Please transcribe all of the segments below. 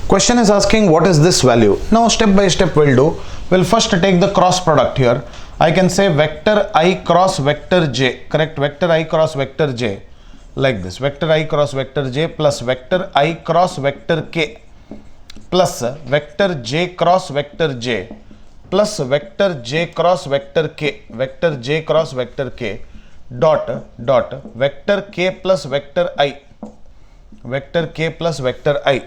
Question is asking what is this value. Now step by step we'll do. We'll first take the cross product here. I can say vector I cross vector j, correct? Vector I cross vector j, like this. Vector I cross vector j plus vector I cross vector k plus vector j cross vector j plus vector j cross vector k, vector j cross vector k dot vector k plus vector I, vector k plus vector I.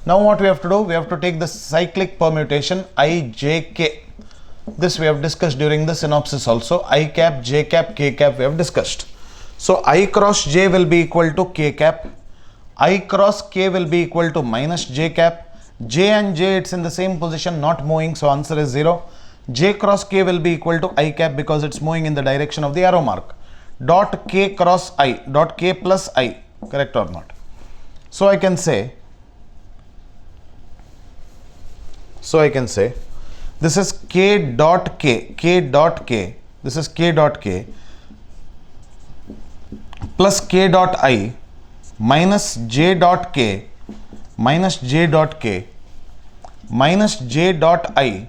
Now what we have to do, we have to take the cyclic permutation I, j, k. This we have discussed during the synopsis also. I cap, j cap, k cap we have discussed. So I cross j will be equal to k cap. I cross k will be equal to minus j cap. J and j, it's in the same position, not moving, so answer is 0. J cross k will be equal to I cap because it's moving in the direction of the arrow mark. Dot k cross I, dot k plus I, correct or not? So I can say this is k dot k, this is k dot k plus k dot I minus j dot k minus j dot k minus j dot I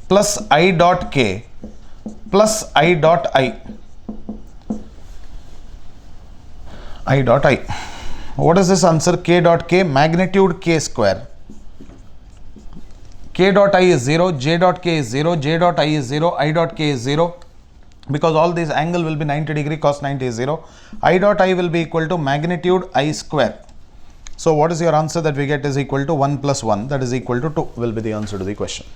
plus I dot k plus I dot I dot I. What is this answer? K dot k, magnitude k square. K dot I is 0, j dot k is 0, j dot I is 0, I dot k is 0. Because all these angle will be 90 degree, cos 90 is 0. I dot I will be equal to magnitude I square. So what is your answer that we get is equal to 1 plus 1, that is equal to 2 will be the answer to the question.